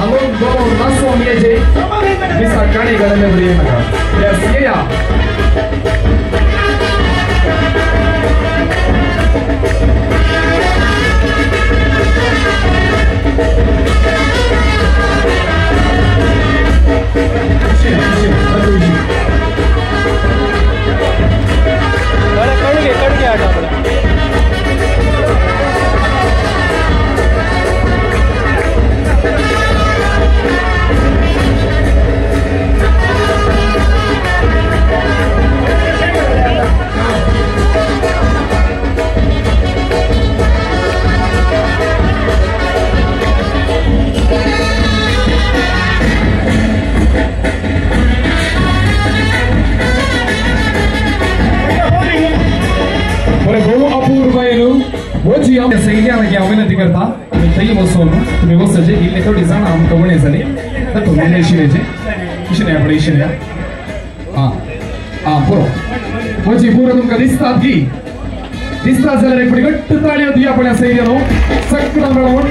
along go naso mieje bisa kani galale bari naga yes yeah कड़के आटा पड़ा जी हम सही आने की विनंती करता तई वसोन तुम्ही वसजे इल्ले थोडी जाण आमका वणे झाली तर तुम्ही नेशिनेचे किशने आपण इशने हां पुरो वजी पुरो तुमका दिसतात की दिसता जाल्यार एक गट्ट ताळी दिया आपण सैर्यानो सगळं मिळवून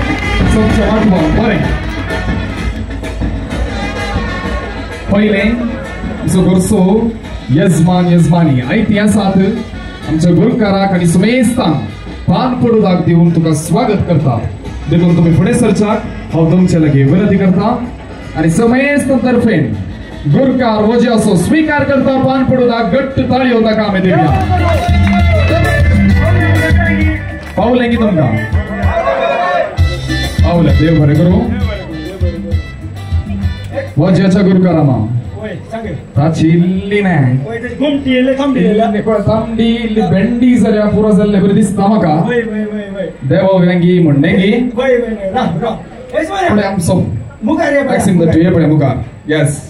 स्वच्छ वाटवा बरे पहिले जो गुरसो यजमान यजमानी इतिहासात आमच्या गुरुकाराक आणि सुमेस्तान पान पडू दाग देऊन तुका स्वागत करता देखून तुम्ही पुढे सरचाक हांव तुमचे लगे विनंती करता आणि समेस्त तर्फेन गुरकार वजे असो स्वीकार करता पान पडू दाग गट्ट ताळी होता कामे देऊया पावले की तुमका पावले देव बरे करू वजेच्या गुरुकारामा तांबडी बेंडी जाल्या पुरो जाल्ले बरे दिसता म्हाका देवा व्यंगी म्हणणेगी पुढे आमचो मुखार यस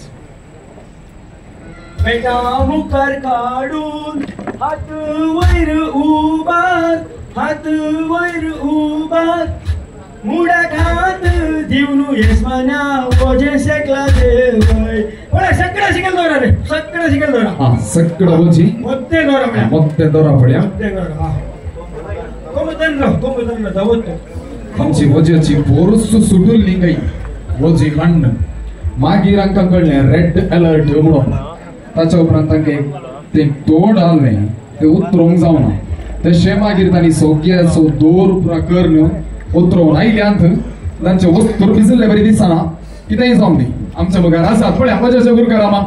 बेटा मुखार काढून हात वयर उबार मुडाक हात दिवून येसमान्या वजे शेकला देवय ओला सगळं शिकल दोरा रे सगळं शिकल दोरा हां सगळं वजी मत्ते दोरा पड्या कोमदन दावत आमची वजेची बोरस सुटुल्ली गई वजी काढणं मागीर आमकां कळलें रेड अलर्ट म्हणून ताच्या उपरांत ते तोड आलें ते उतरूंक जावना तशें मागीर तांणी सगळ्याचो दोर पुरा करून उतरवून आयल्यांत तांचे वस्तूर भिजल्ले बरी दिसना कितेंय जावं दी आमच्या मुखार आसात पळय वजेच्या गुरुकारामा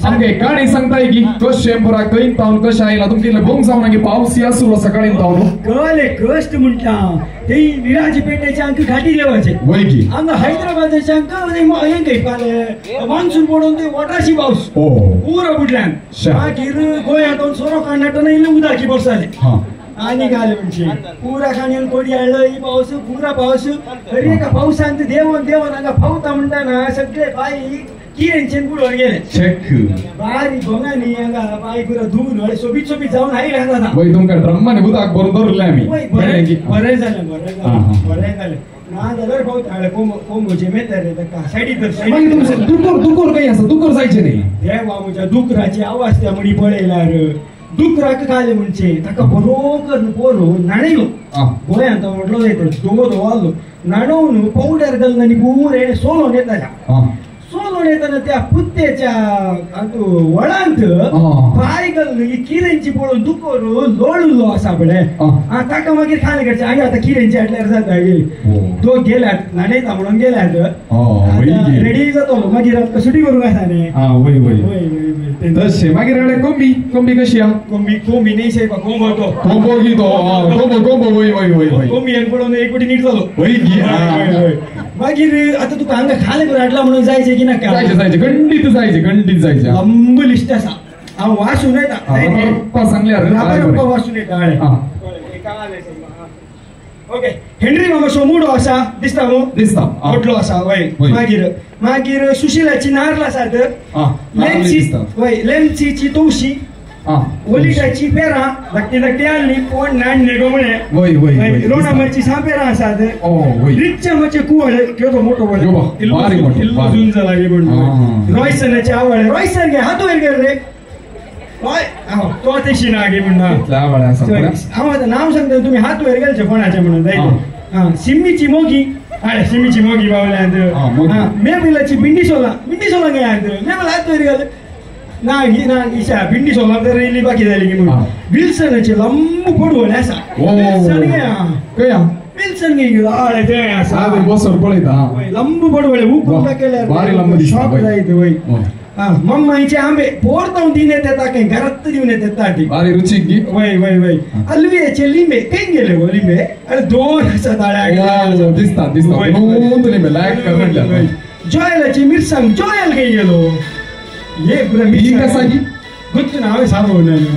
आमगे काणी सांगताय की कशें पुरा कईन तावन कशें आयला तुमका इल्लें भोंग जावना की पावस आसलो सकाळीन तावन कळले कष्ट म्हणटा ते विराजी पेटेच्या अंक घाटी देवाचे वय की हांगा हैदराबादाच्या अंक हें पाले मान्सून पडून ते वॉटराची पावस पुरो बुडल्यान मागीर गोंयांत सोरो काडनाटना इल्लें उदकाची बसताले आनी घाले म्हणजे पुरा खाण्यान कोडी हाडलो ही पावस पुरा पावस तरी एका पावसान देवन हांगा फावता म्हणटाना सगळे बाई किरेंचेन बुडोन गेले चेक बारी भोंगानी हांगा बाई पुरा धुवन सोबीत जावन आयले हांगा वय तुमकां ड्रम्मानी उदक भरून दवरलें आमी बरें जालें ना जाल्यार फावता हाडले कोंबोचे मेतर रे ताका सायडीक धर दुकोर काही आसा दुकोर जायचे न्ही देवा म्हज्या दुकराची आवाज त्या मडी पळयल्यार दुकराक घाले म्हणजे ताका बरोबर पोरो नाणयलो गोंयांत म्हटलो जायत दोगो वालो नाणवून पावडर घालून आनी पुरे सोलोन येताल्या सोलोन येताना त्या पुत्तेच्या वळांत पाय घालून किरेंची पळोवन दुकोर लोळलो आसा पळय ताका मागीर खाले करचे आगे आतां किरेंची हाडल्यार जाता तो गेल्यात नाणयता म्हणून गेल्यात रेडी जातलो मागीर आतां सुटी करूंक आसा न्ही तशें मागीर हाडे कोंबी कशी आहा कोंबी न्ही शेपा कोंबो तो कोंबो की तो कोंबो वय कोंबी हें पळोवन एक नीट जालो वय की मागीर आतां तुका हांगा खाले करून हाडला म्हणून जायचे की नाका जायचे गंडीत जायचे लंब लिस्ट आसा हांव वाचून येता सांगल्यार वाचून येता ओके हेनरी मामा सोमुडो आसा दिसता न्हू दिसता व्हडलो आसा वय मागीर सुशिलाची नारळ आसात लेन्सीची तवशी ओलिटाची पेरां धाकटी आसली कोण नाणले गमळे रोणामरची सापेरां आसात रिच्चामाचे कुवळ केदो मोठो इल्लो जाला म्हणून रॉयसनाचे आवळे रॉयसन गे हात वयर गेल रे तो तेशी ना गे म्हणून हांव आतां नांव सांगता तुम्ही हात वयर गेलचे कोणाचे म्हणून सिम्मीची मोगी Ale, simici mogi baulando. Memelaci bindi sola ngayando. Memela attorigal. Na isa bindi sola dari baki dari gimu. Wilson aci lambu podu nasa. Wilson ya. Kaya. Wilson ngiyo ale tena sa. Ade bosor polida. Lambu podu ole uku bakele. Bari lambu di shock daidu oi. Mamma ice ambe porta un dine teta che garatti di une tetati. Bari rucigi. Vai. Alvi c'è limbe, kengele go limbe. Al dor sa dala. Dista. Non limbe like karnalla. Joel ci mirsang Joel geyelo. Ye pura Inga sagi. Guttu nawe sabo nanu.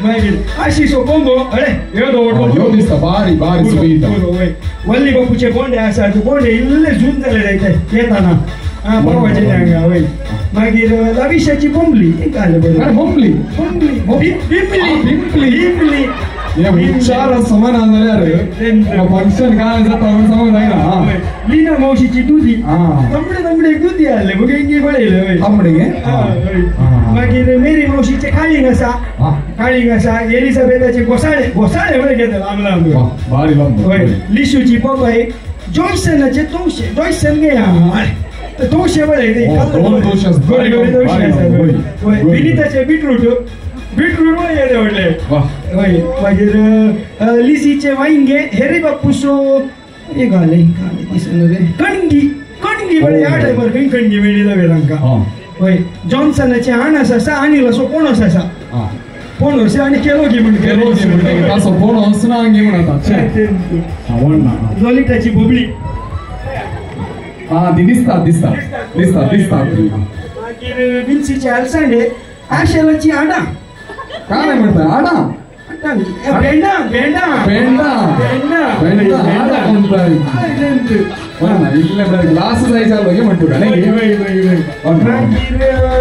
Mai ashi so combo. Ale, yo dista bari subita. Walli go puche bonde asa to bonde ille zundale daite. Ketana. Bawa jenanga wei. Magir lavisha ci bombli. Ikale bodo. Bombli. Bimbli. Ya bicara sama nandare. Function kan jata sama naina. Lina maushi ci tudi. Namde tudi alle bugengi balele wei. Amdige. Magir meri maushi ci kalingasa. Elizabeth ci gosale wei gete lamlam. Bari lam. Lishu ci popai. Joyce na ci tongse. Joyce ngeya. Doshya bale dei. Doshya. Vinita ce beetroot bale de ole. Vai. Magir lisi ce wainge heri bappuso egale kisanove. Kangi bale yaada par kangi medi da veranka. Vai. Johnson ce ana sasa ani la so pono sasa. Pono se ani kelogi mun. Taso pono sna angi mun ta. Awonna. Lolita ci bubli. Dista. Magir Vinci ci alsande Ashela ci ada. Kare mata ada. Benda. Mana ile glass size alloge mattu kane. Magir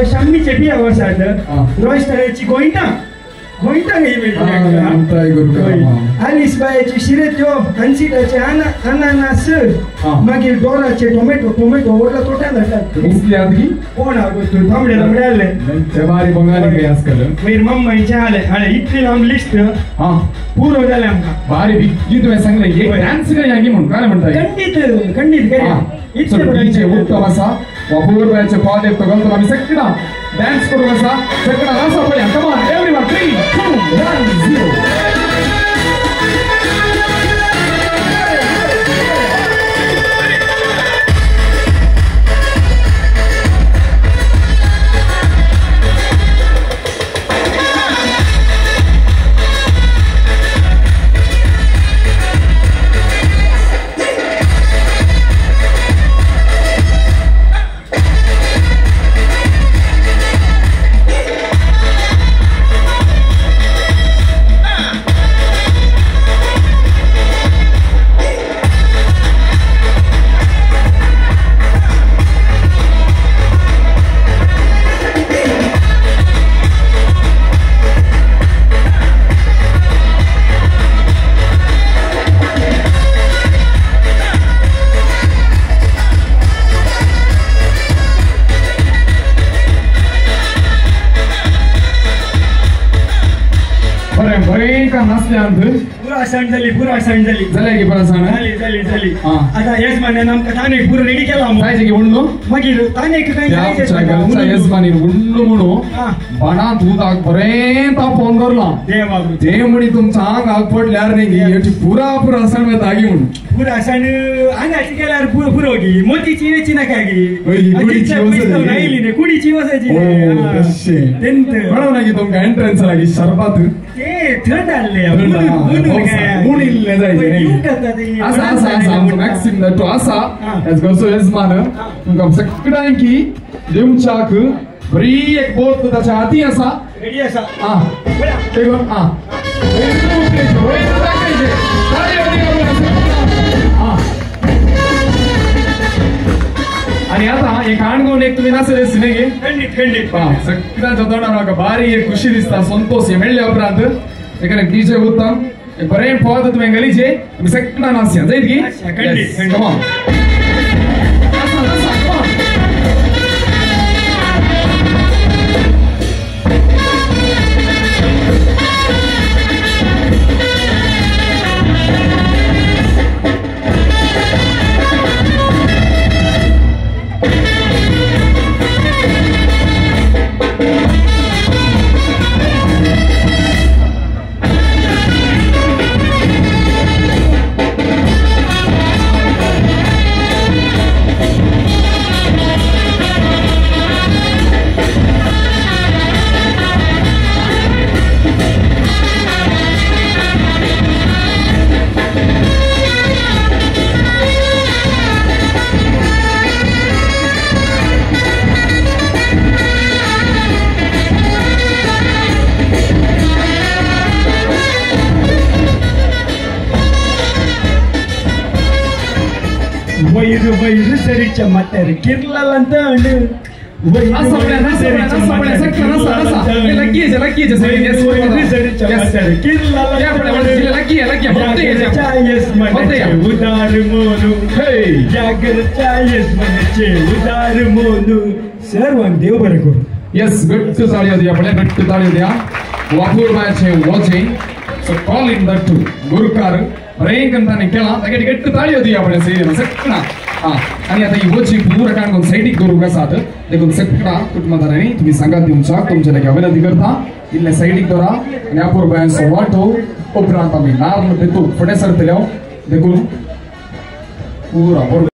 Shammi chepi avasada. Royster ci gointa Alice by Shireto, consider ananas, Magil Dora, tomato, what a total. Muskiadi? Ona go to Tomle, Javari Bangani Gaskal. Where Mamma and Chale, and Itlam list, Puro Dalamka. Bari, you do a sang like dancing a young Candid. It's a DJ Uttavasa, Wapur Batch of Pade to Gantami Sekina. Dance for us, second Rasa Paya. Come on, everyone, 3, 2, 1, 0. Pura sandali. Zalegi pura sandali. Zali. Ada yasmane nam katane pura ready kela mo. Sai jegi unnu. Magir tane kai sai jegi. Sai yasmane unnu muno. Bana दूध बरे ता पोंदरला. देवमुनी तुम चांग आगपट ल्यार नेगी. ये पूरा असन में तागी मुन. Pura asan anga चिकेलार pura होगी. मोती चीवे चिना खागी. कुड़ी चीवसे. नाइली ने कुड़ी चीवसे जी. ओह अच्छे. बड़ा ना कि तुम का एंट्रेंस लगी शरबत. थर्ड डाल ले. Muni le जाए. Asa. Maxim da to asa. Let's go so yasmane. तुमका सकड़ाएं की देवचाक बरी एक बोत तो चाहती है सा रेडी है सा देखो आणि आता एक काणगोन एक तुम्ही नसेल सिनेगे खंडित सगळ्या जतोडा बारी एक खुशी दिसता संतोष मेळ्ळे उपरांत एकाने डीजे होता एक बरे पॉद तुम्ही गलीचे तुम्ही सगळ्या नास्या जाईत की खंडित कम ऑन वैर सरीच्या माथ्यार किरलाल अंतण उदार मोनू उदार मोनू सर्वांक देव बरें करूं. Yes, good to ताळी होती आपल्या good to ताळी होत्या. वापूर बायचे watching. So calling that to गुरुकार रेंकंताने केला ताके गट्ट ताळी होती आपल्या सेरीला सगळा. आणि आता ही वची पूर्ण काढून साइडिक करू कसा देखून सगळा कुटुंबादारांनी तुम्ही सांगा दिवचा तुमच्या लगे विनंती करता इल्ले साइडिक दरा आणि अपूर बायांचो वाटो उपरांत आम्ही नारळ देतो फुडें सरतले देखून पूरा